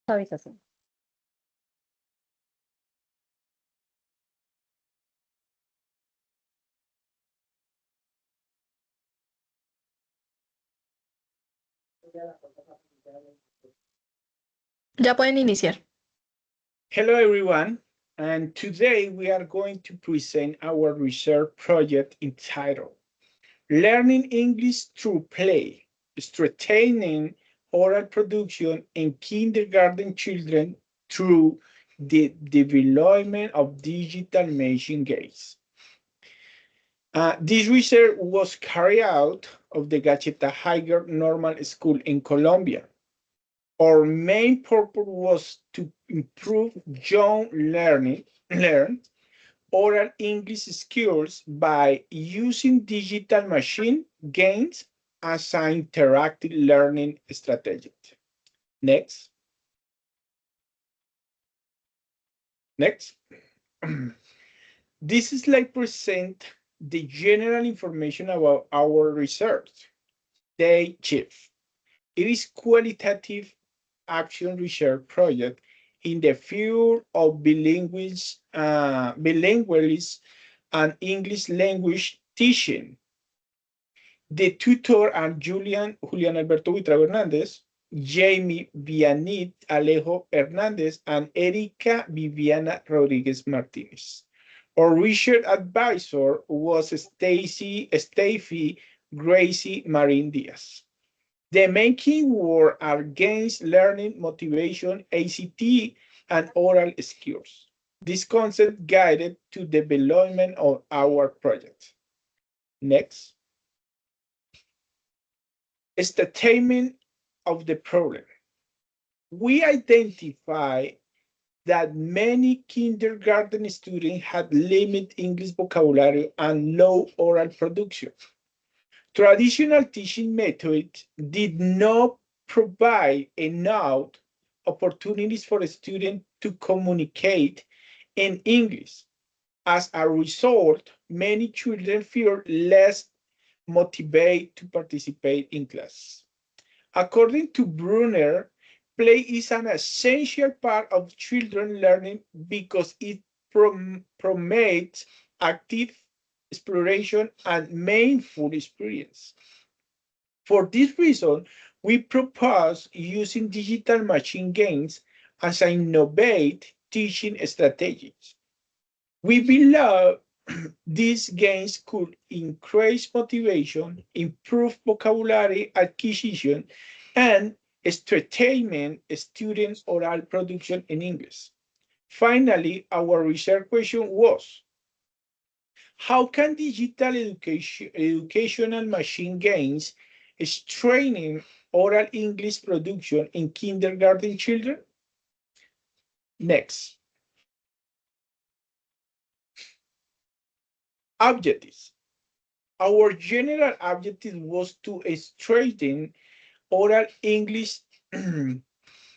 Suavización. Ya pueden iniciar. Hello, everyone. And today we are going to present our research project entitled Learning English Through Play, Strengthening Oral Production in Kindergarten Children Through the Development of Digital Machine Games. This research was carried out of the Gacheta Higher Normal School in Colombia. Our main purpose was to improve young learn oral English skills by using digital machine games as an interactive learning strategy. Next. Next. This slide presents the general information about our research. Day chief. It is qualitative action research project in the field of bilingualism and English language teaching. The tutor are Julian Alberto Buitrago Hernandez, Jamie Vianit Alejo Hernandez, and Erika Viviana Rodriguez Martinez. Our research advisor was Steffi Gracie Marin Diaz. The main keywords are games, learning, motivation, ACT, and oral skills. This concept guided to development of our project. Next. Statement of the problem. We identify that many kindergarten students had limited English vocabulary and low oral production. Traditional teaching methods did not provide enough opportunities for students to communicate in English. As a result, many children feel less motivated to participate in class. According to Brunner, play is an essential part of children learning because it promotes active exploration and mindful experience. For this reason, we propose using digital machine games as an innovative teaching strategies. We believe these games could increase motivation, improve vocabulary acquisition, and strengthen students' oral production in English. Finally, our research question was, how can digital educational machine games strengthen oral English production in kindergarten children? Next. Objectives. Our general objective was to strengthen oral English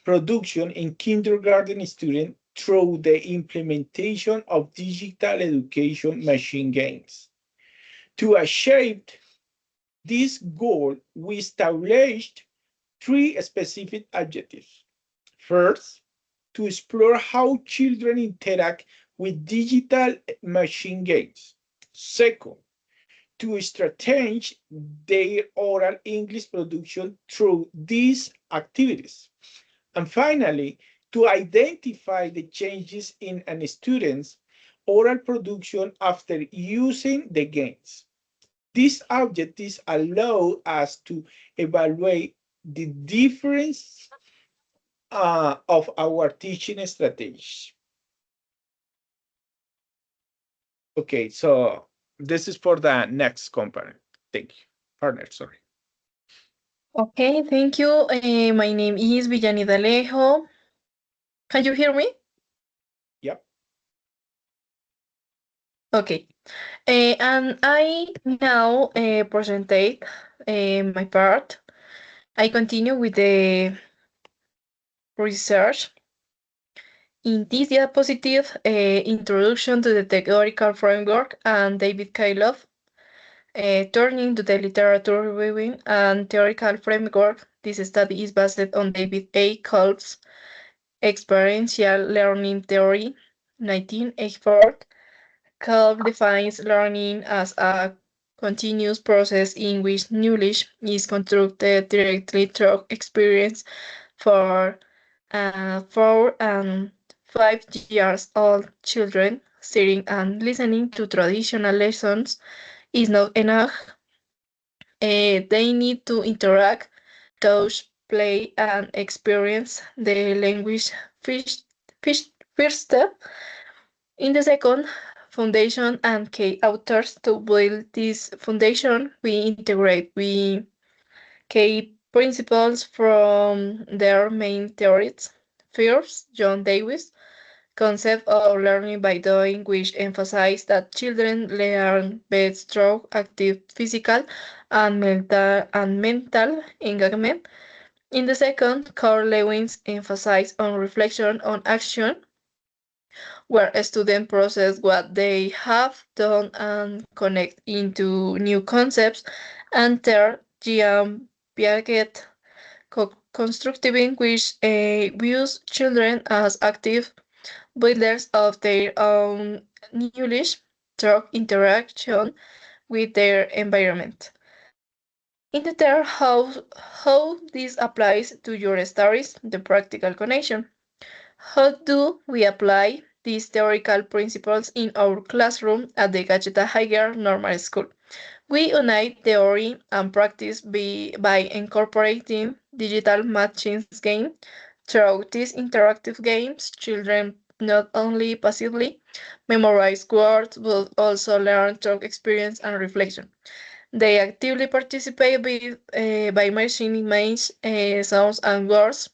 production in kindergarten students through the implementation of digital education machine games. To achieve this goal, we established three specific objectives. First, to explore how children interact with digital machine games. Second, to strategize their oral English production through these activities. And finally, to identify the changes in a student's oral production after using the games. These objectives allow us to evaluate the difference of our teaching strategies. Okay, so this is for the next component. Thank you. Partner, sorry. Okay, thank you. My name is Villanida Alejo. Can you hear me? Yep. Okay. And I now presentate my part. I continue with the research. In this diapositive, introduction to the theoretical framework and David Kailoff, turning to the literature reviewing and theoretical framework. This study is based on David A. Kolb's Experiential Learning Theory, 1984. Kolb defines learning as a continuous process in which knowledge is constructed directly through experience. For 4 and 5 years old children, sitting and listening to traditional lessons is not enough. They need to interact, touch, play, and experience the language first, first step. In the second, foundation and key authors to build this foundation, we integrate key principles from their main theories. First, John Davis concept of learning by doing, which emphasize that children learn best through active physical and mental engagement. In the second, Carl Lewis emphasized on reflection on action, where students process what they have done and connect into new concepts. And third, Jean Piaget constructivism, which views children as active builders of their own knowledge through interaction with their environment. In the third, how this applies to your stories, the practical connection. How do we apply these theoretical principles in our classroom at the Gacheta Higher Normal School? We unite theory and practice by incorporating digital matching game. Through these interactive games, children not only passively memorize words but also learn through experience and reflection. They actively participate by matching images, sounds, and words,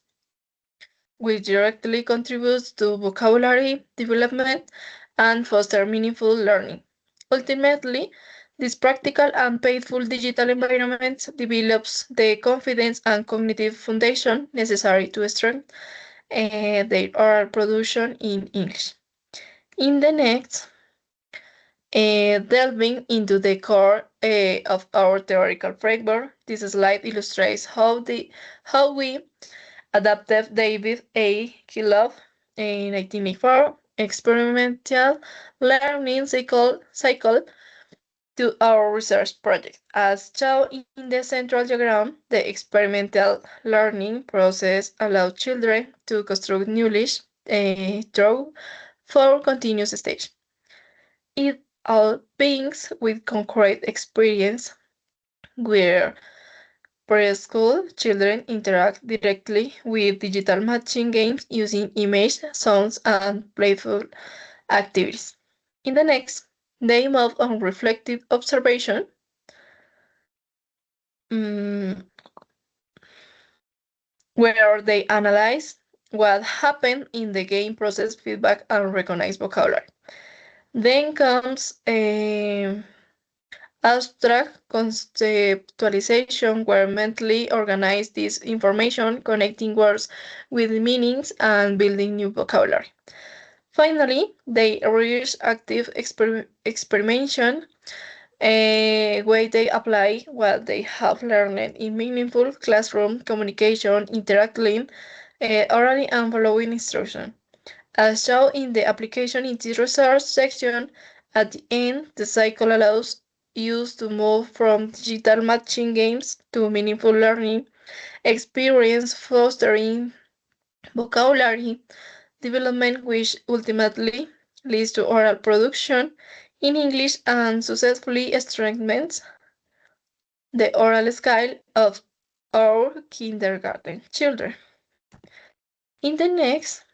which directly contributes to vocabulary development and foster meaningful learning. Ultimately, this practical and faithful digital environment develops the confidence and cognitive foundation necessary to strengthen their oral production in English. In the next, delving into the core of our theoretical framework, this slide illustrates how we adapted David A. Kilov in 1984 experimental learning cycle to our research project. As shown in the central diagram, the experimental learning process allows children to construct knowledge through 4 continuous stages. It all begins with concrete experience where preschool children interact directly with digital matching games using image, sounds, and playful activities. In the next, they move on reflective observation, mm, where they analyze what happened in the game, process feedback, and recognize vocabulary. Then comes abstract conceptualization, where mentally organize this information, connecting words with meanings and building new vocabulary. Finally, they reach active experimentation, where they apply what they have learned in meaningful classroom communication, interacting orally and following instruction. As shown in the application in the research section, at the end, the cycle allows use to move from digital matching games to meaningful learning experience, fostering vocabulary development, which ultimately leads to oral production in English and successfully strengthens the oral skill of our kindergarten children. In the next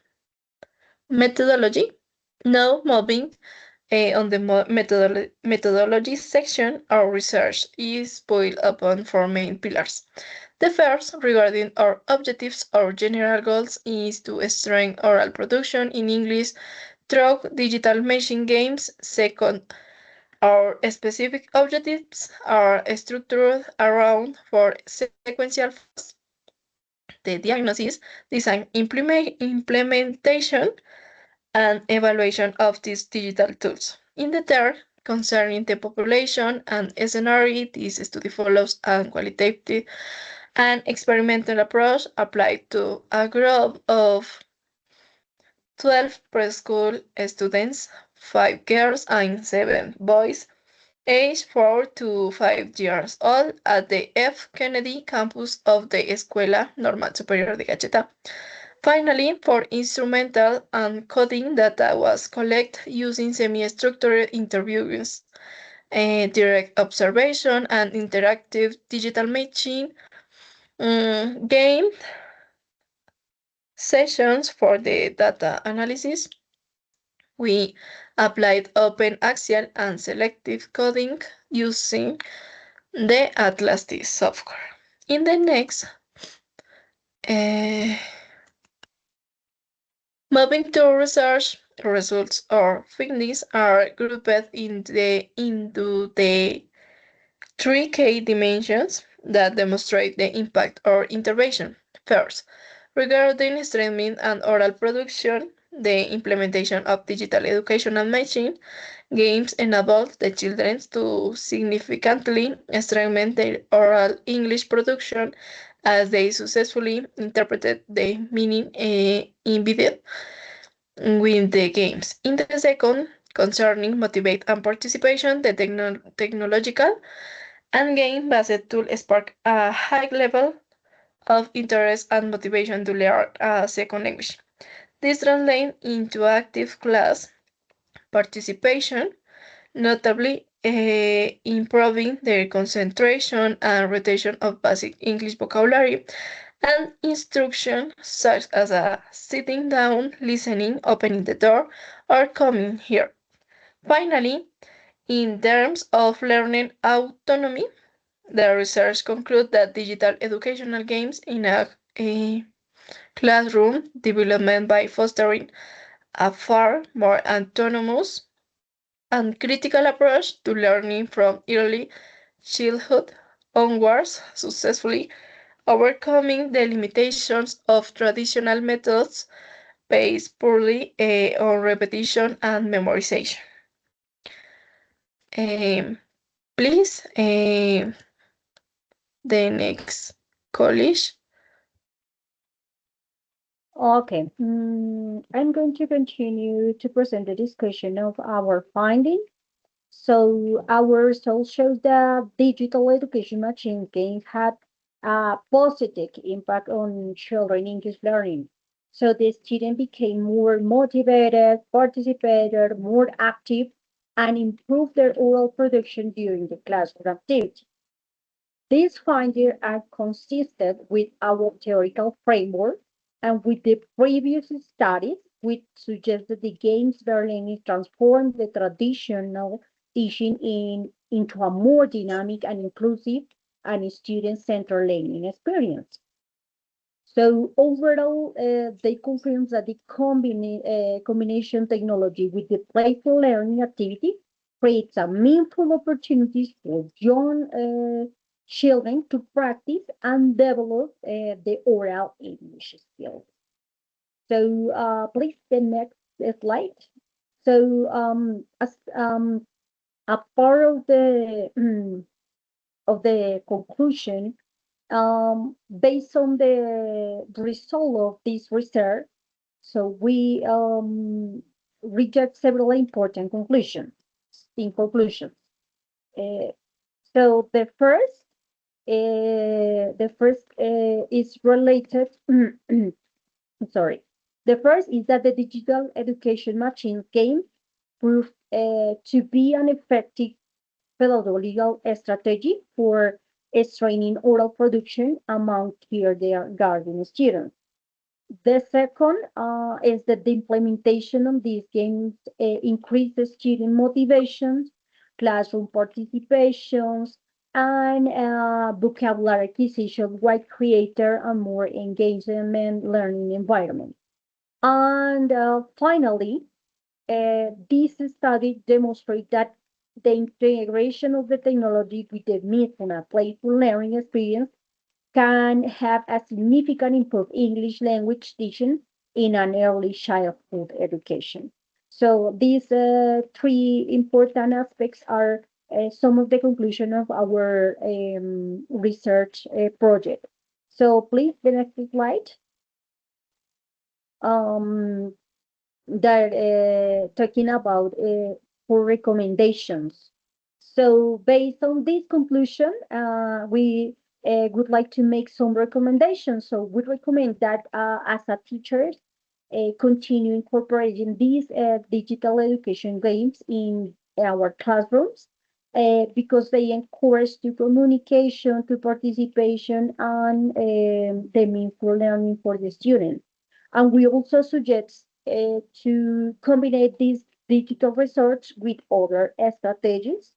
methodology, now moving on the methodology section, our research is built upon 4 main pillars. The first, regarding our objectives or general goals, is to strengthen oral production in English through digital machine games. Second, our specific objectives are structured around 4 sequential phases: the diagnosis, design, implementation, and evaluation of these digital tools. In the third, concerning the population and scenario, this study follows a qualitative and experimental approach applied to a group of 12 preschool students, 5 girls and 7 boys, aged 4 to 5 years old at the F. Kennedy campus of the Escuela Normal Superior de Gacheta. Finally, for instrumental and coding data was collected using semi-structured interviews, direct observation, and interactive digital matching, game sessions for the data analysis. We applied open axial and selective coding using the Atlas-T software. In the next, uh, moving to research results or findings are grouped into the three key dimensions that demonstrate the impact or intervention. First, regarding streaming and oral production, the implementation of digital educational machine games enabled the children to significantly strengthen their oral English production as they successfully interpreted the meaning embedded with the games. In the second, concerning motivate and participation, the technological and game-based tool spark a high level of interest and motivation to learn a second language. This translates into active class participation, notably improving their concentration and retention of basic English vocabulary and instruction such as sitting down, listening, opening the door, or coming here. Finally, in terms of learning autonomy, the research concludes that digital educational games in a classroom development by fostering a far more autonomous and critical approach to learning from early childhood onwards, successfully overcoming the limitations of traditional methods based purely on repetition and memorization. Um, please, the next college. Okay, I'm going to continue to present the discussion of our finding. So our results shows that digital education machine games had a positive impact on children English learning. So the student became more motivated, participated, more active, and improved their oral production during the classroom activity. These findings are consistent with our theoretical framework and with the previous studies, which suggest that the games learning transformed the traditional teaching into a more dynamic and inclusive and student-centered learning experience. So overall, they confirm that the combination technology with the playful learning activity creates a meaningful opportunities for young children to practice and develop the oral English skills. So please the next slide. So as a part of the conclusion, based on the result of this research, so we reject several important conclusions. In conclusion, uh, so the first is related. Sorry, the first is that the digital education machine game proved to be an effective pedagogical strategy for straining oral production among kindergarten students. The second is that the implementation of these games increases student motivations, classroom participations, and vocabulary acquisition while creating a more engagement learning environment. And finally, this study demonstrates that the integration of the technology with the myth and a playful learning experience can have a significant improved English language teaching in an early childhood education. So these three important aspects are some of the conclusion of our research project. So please, the next slide. Um, that talking about for recommendations. So based on this conclusion, we would like to make some recommendations. So we recommend that as a teacher, continue incorporating these digital education games in our classrooms because they encourage to communication, to participation, and the meaningful learning for the student. And we also suggest to combine these digital research with other strategies,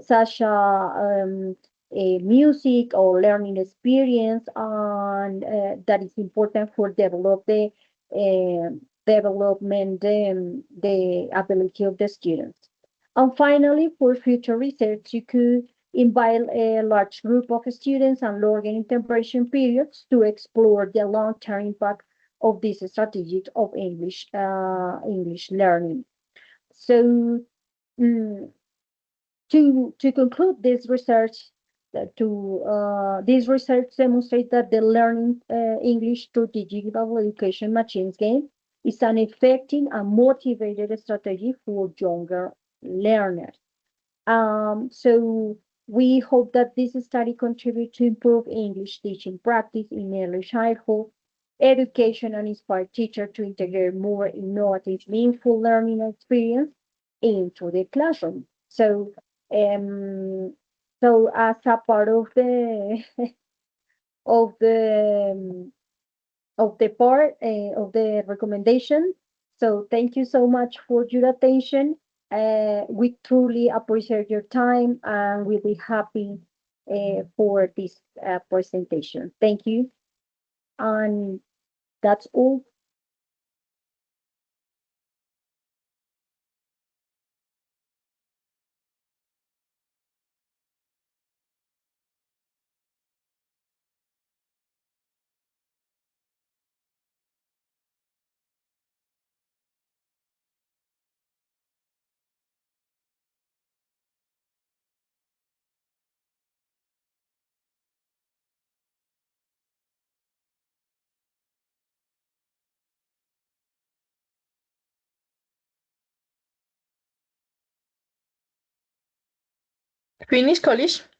such as music or learning experience, and that is important for development the ability of the students. And finally, for future research, you could invite a large group of students and learning integration periods to explore the long-term impact of this strategy of English learning. So mm, to conclude this research, this research demonstrates that the learning English through digital education machines game is an effective and motivated strategy for younger learners. So we hope that this study contributes to improve English teaching practice in early childhood education and inspire teachers to integrate more innovative, meaningful learning experience into the classroom. Um, so as a part of the of the of the part of the recommendation. So thank you so much for your attention. We truly appreciate your time and we'll be happy for this presentation. Thank you. And that's all. Finish college?